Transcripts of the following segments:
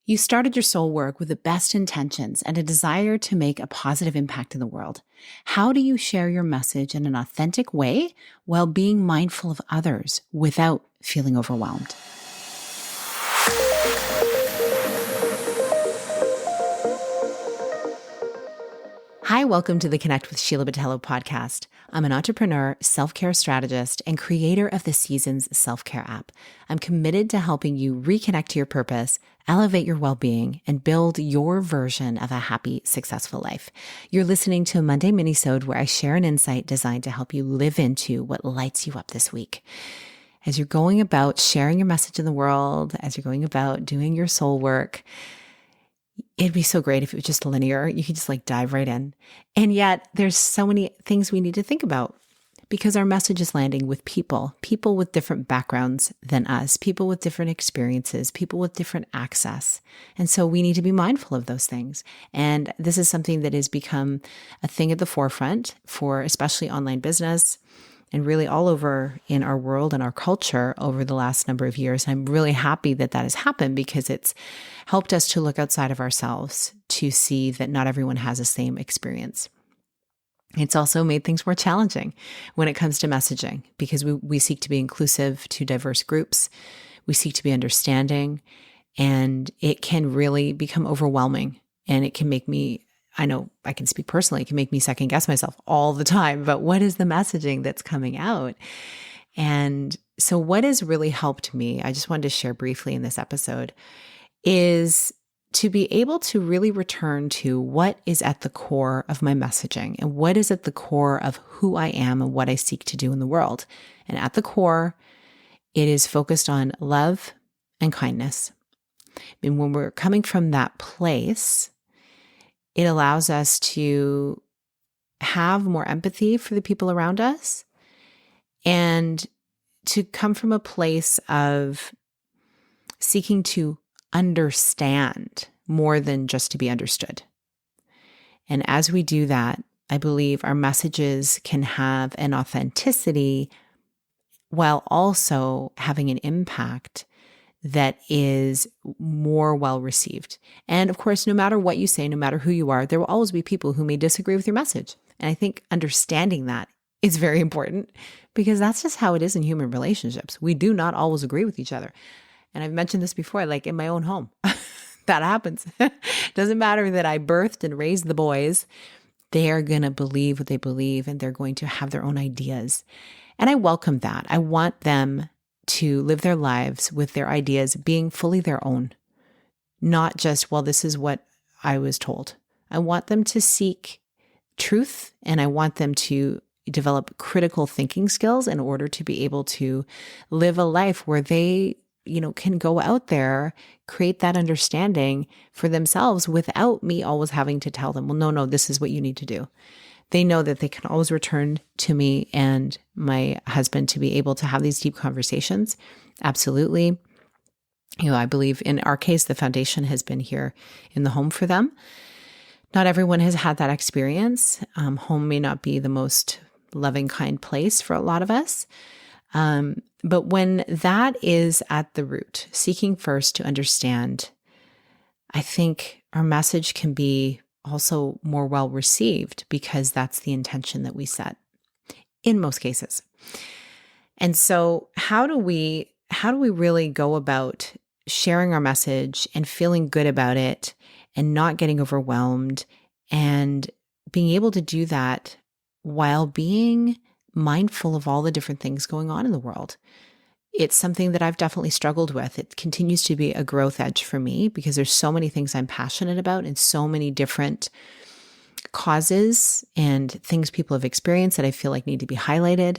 You started your soul work with the best intentions and a desire to make a positive impact in the world. How do you share your message in an authentic way while being mindful of others without feeling overwhelmed? Hi, welcome to the Connect with Sheila podcast. I'm an entrepreneur, self-care strategist, and creator of the Seasons self-care app. I'm committed to helping you reconnect to your purpose, elevate your well-being, and build your version of a happy, successful life. You're listening to a Monday minisode where I share an insight designed to help you live into what lights you up this week. As you're going about sharing your message in the world, as you're going about doing your soul work, it'd be so great if it was just linear. You could just dive right in. And yet there's so many things we need to think about because our message is landing with people with different backgrounds than us, people with different experiences, people with different access. And so we need to be mindful of those things. And this is something that has become a thing at the forefront for especially online business and really all over in our world and our culture over the last number of years. I'm really happy that that has happened because it's helped us to look outside of ourselves to see that not everyone has the same experience. It's also made things more challenging when it comes to messaging because we seek to be inclusive to diverse groups. We seek to be understanding, and it can really become overwhelming, and it can make me, I know I can speak personally, it can make me second guess myself all the time about what is the messaging that's coming out. And so what has really helped me, I just wanted to share briefly in this episode, is to be able to really return to what is at the core of my messaging and what is at the core of who I am and what I seek to do in the world. And at the core, it is focused on love and kindness. And when we're coming from that place, it allows us to have more empathy for the people around us and to come from a place of seeking to understand more than just to be understood. And as we do that, I believe our messages can have an authenticity while also having an impact that is more well received. And of course, no matter what you say, no matter who you are, there will always be people who may disagree with your message. And I think understanding that is very important because that's just how it is in human relationships. We do not always agree with each other. And I've mentioned this before, like in my own home, that happens. Doesn't matter that I birthed and raised the boys. They are going to believe what they believe and they're going to have their own ideas. And I welcome that. I want them to live their lives with their ideas being fully their own, not just, well, this is what I was told. I want them to seek truth and I want them to develop critical thinking skills in order to be able to live a life where they, can go out there, create that understanding for themselves without me always having to tell them, well, no, this is what you need to do. They know that they can always return to me and my husband to be able to have these deep conversations. Absolutely. I believe in our case, the foundation has been here in the home for them. Not everyone has had that experience. Home may not be the most loving, kind place for a lot of us. But when that is at the root, seeking first to understand, I think our message can be also more well received because that's the intention that we set in most cases. And so how do we really go about sharing our message and feeling good about it and not getting overwhelmed and being able to do that while being mindful of all the different things going on in the world? It's something that I've definitely struggled with. It continues to be a growth edge for me because there's so many things I'm passionate about and so many different causes and things people have experienced that I feel like need to be highlighted.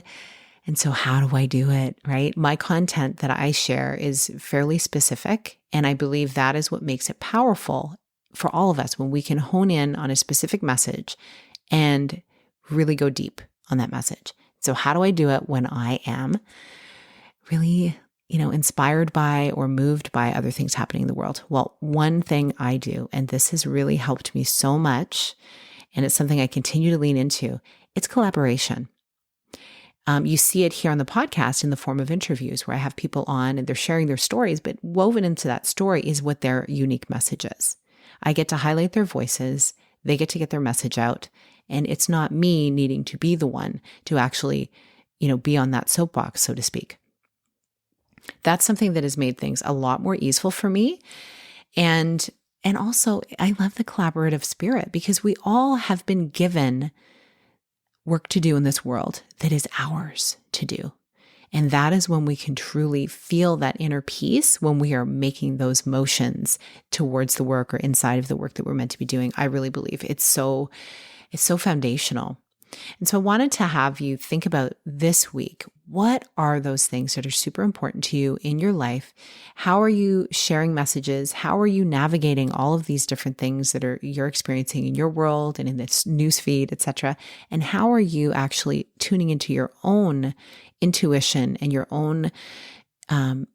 And so how do I do it, right? My content that I share is fairly specific, and I believe that is what makes it powerful for all of us when we can hone in on a specific message and really go deep on that message. So how do I do it when I am really, inspired by or moved by other things happening in the world? Well, one thing I do, and this has really helped me so much, and it's something I continue to lean into, it's collaboration. You see it here on the podcast in the form of interviews where I have people on and they're sharing their stories, but woven into that story is what their unique message is. I get to highlight their voices. They get to get their message out. And it's not me needing to be the one to actually, be on that soapbox, so to speak. That's something that has made things a lot more easeful for me. And also, I love the collaborative spirit because we all have been given work to do in this world that is ours to do. And that is when we can truly feel that inner peace when we are making those motions towards the work or inside of the work that we're meant to be doing. I really believe it's so foundational. And so I wanted to have you think about this week. What are those things that are super important to you in your life? How are you sharing messages? How are you navigating all of these different things that you're experiencing in your world and in this newsfeed, etc.? And how are you actually tuning into your own intuition and your own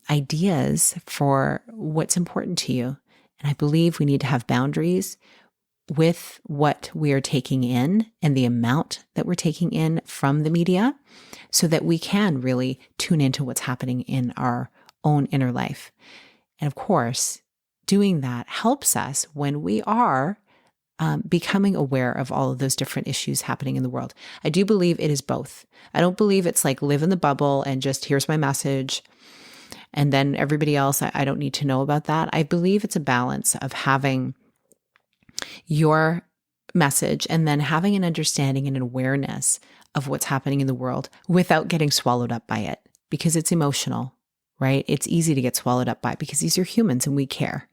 ideas for what's important to you? And I believe we need to have boundaries with what we are taking in and the amount that we're taking in from the media so that we can really tune into what's happening in our own inner life. And of course, doing that helps us when we are becoming aware of all of those different issues happening in the world. I do believe it is both. I don't believe it's like live in the bubble and just here's my message and then everybody else, I don't need to know about that. I believe it's a balance of having your message and then having an understanding and an awareness of what's happening in the world without getting swallowed up by it because it's emotional, right? It's easy to get swallowed up by it because these are humans and we care.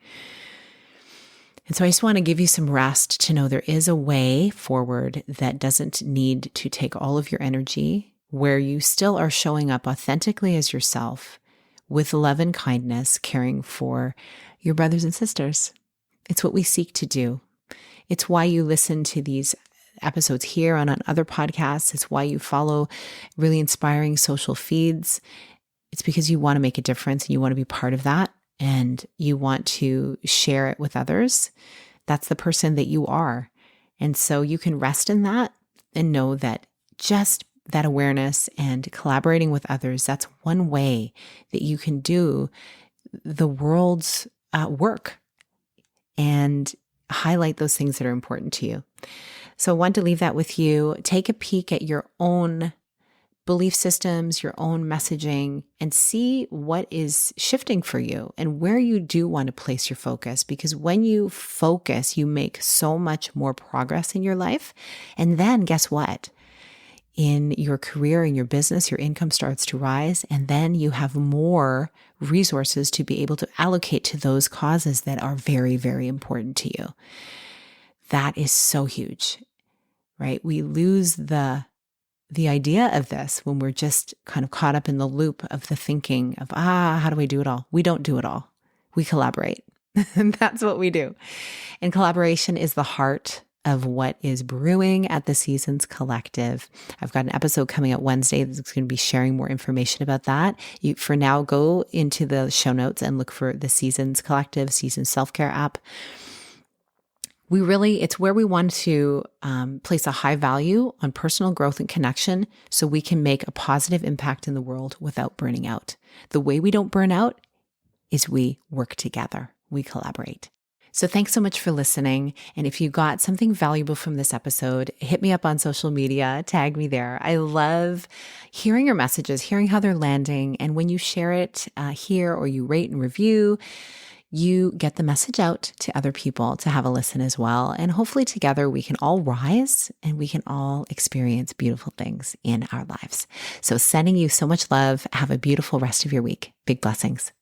And so I just want to give you some rest to know there is a way forward that doesn't need to take all of your energy, where you still are showing up authentically as yourself with love and kindness, caring for your brothers and sisters. It's what we seek to do. It's why you listen to these episodes here and on other podcasts. It's why you follow really inspiring social feeds. It's because you want to make a difference and you want to be part of that and you want to share it with others. That's the person that you are. And so you can rest in that and know that just that awareness and collaborating with others, that's one way that you can do the world's work and highlight those things that are important to you. So I want to leave that with you. Take a peek at your own belief systems, your own messaging, and see what is shifting for you and where you do want to place your focus. Because when you focus, you make so much more progress in your life. And then guess what? In your career, in your business, your income starts to rise, and then you have more resources to be able to allocate to those causes that are very, very important to you. That is so huge, right? We lose the idea of this when we're just kind of caught up in the loop of the thinking of, how do I do it all? We don't do it all. We collaborate. And that's what we do. And collaboration is the heart of what is brewing at the Seasons Collective. I've got an episode coming out Wednesday that's going to be sharing more information about that. You, for now, go into the show notes and look for the Seasons Collective, Seasons Self-Care app. It's where we want to place a high value on personal growth and connection so we can make a positive impact in the world without burning out. The way we don't burn out is we work together. We collaborate. So thanks so much for listening. And if you got something valuable from this episode, hit me up on social media, tag me there. I love hearing your messages, hearing how they're landing. And when you share it here or you rate and review, you get the message out to other people to have a listen as well. And hopefully together we can all rise and we can all experience beautiful things in our lives. So sending you so much love. Have a beautiful rest of your week. Big blessings.